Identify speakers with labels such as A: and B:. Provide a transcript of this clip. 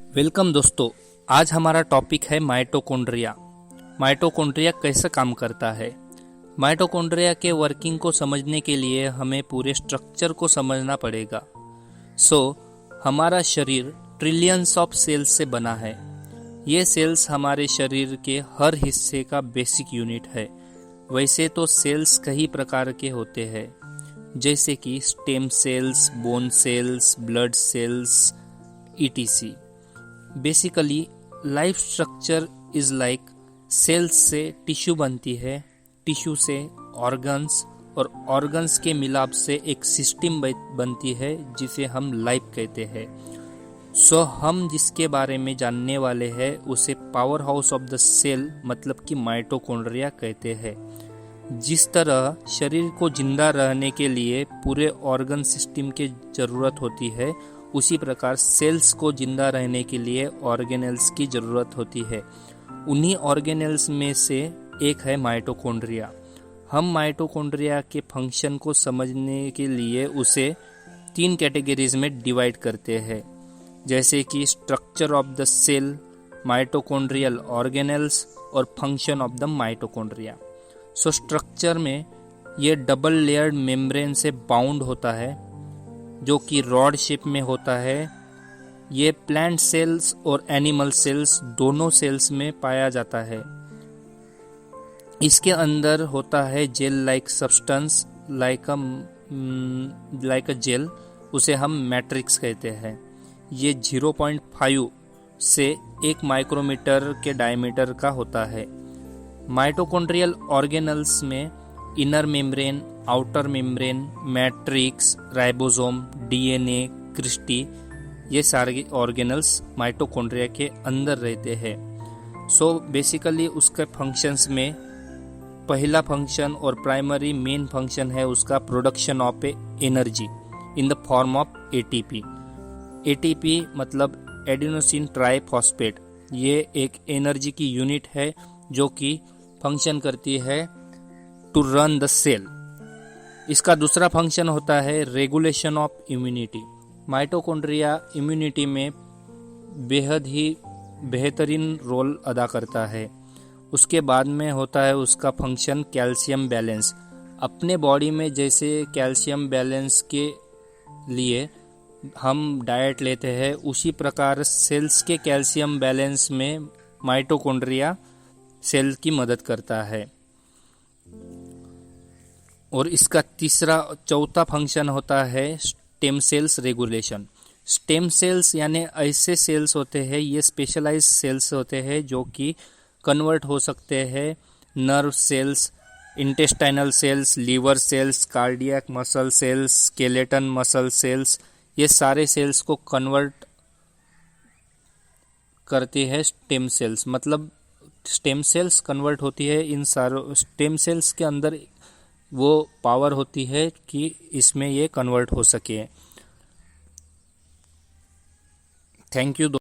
A: Welcome दोस्तों। आज हमारा टॉपिक है माइटोकॉन्ड्रिया। माइटोकॉन्ड्रिया कैसे काम करता है। माइटोकॉन्ड्रिया के वर्किंग को समझने के लिए हमें पूरे स्ट्रक्चर को समझना पड़ेगा। हमारा शरीर ट्रिलियंस ऑफ सेल्स से बना है। ये सेल्स हमारे शरीर के हर हिस्से का बेसिक यूनिट है। वैसे तो सेल्स कई प्रकार के होते हैं, जैसे कि stem cells, bone cells, blood cells, etc. Basically life structure is like cells से टिश्यू बनती है, टिश्यू से ऑर्गन्स, और ऑर्गन्स के मिलाप से एक सिस्टम बनती है जिसे हम लाइफ कहते हैं। हम जिसके बारे में जानने वाले हैं उसे power house of the cell मतलब कि माइटोकॉन्ड्रिया कहते हैं। जिस तरह शरीर को जिंदा रहने के लिए पूरे ऑर्गन सिस्टम की जरूरत होती है, उसी प्रकार सेल्स को जिंदा रहने के लिए ऑर्गेनेल्स की जरूरत होती है। उन्हीं ऑर्गेनेल्स में से एक है माइटोकॉन्ड्रिया। हम माइटोकॉन्ड्रिया के फंक्शन को समझने के लिए उसे 3 कैटेगरीज में डिवाइड करते हैं, जैसे कि structure of the cell, mitochondrial organelles और function of the mitochondria. Structure में ये डबल लेयर्ड मेम्ब्रेन से बाउंड होता है, जो कि रॉड शेप में होता है। ये प्लांट सेल्स और एनिमल सेल्स दोनों सेल्स में पाया जाता है। इसके अंदर होता है gel like substance, like a gel, उसे हम मैट्रिक्स कहते हैं। ये 0.5 से 1 माइक्रोमीटर के डायमीटर का होता है। माइटोकॉन्ड्रियल ऑर्गेनल्स में inner membrane, outer membrane, matrix, ribosome, DNA, cristae, ये सारे ऑर्गेनल्स माइटोकॉन्ड्रिया के अंदर रहते हैं। बेसिकली उसके फंक्शंस में पहला फंक्शन और प्राइमरी मेन फंक्शन है उसका production of energy in the form of ATP. ATP मतलब एडिनोसिन ट्राइफॉस्फेट। ये एक एनर्जी की यूनिट है जो कि फंक्शन करती है टू रन द सेल। इसका दूसरा फंक्शन होता है regulation of immunity. Mitochondria immunity में बेहद ही बेहतरीन रोल अदा करता है। उसके बाद में होता है उसका फंक्शन कैल्शियम बैलेंस। अपने बॉडी में जैसे कैल्शियम बैलेंस के लिए हम डाइट लेते हैं, उसी प्रकार सेल्स के कैल्शियम बैलेंस में माइटोकॉन्ड्रिया सेल की मदद करता है। और इसका चौथा फंक्शन होता है stem cells regulation. Stem cells यानी ऐसे सेल्स होते हैं, ये स्पेशलाइज्ड सेल्स होते हैं जो कि कन्वर्ट हो सकते हैं nerve cells, intestinal cells, liver cells, cardiac muscle cells, skeleton muscle cells, ये सारे सेल्स को कन्वर्ट करते हैं स्टेम सेल्स। मतलब स्टेम सेल्स कन्वर्ट होती है इन सारों स्टेम सेल्स के अंदर, वो पावर होती है कि इसमें ये कन्वर्ट हो सके। Thank you.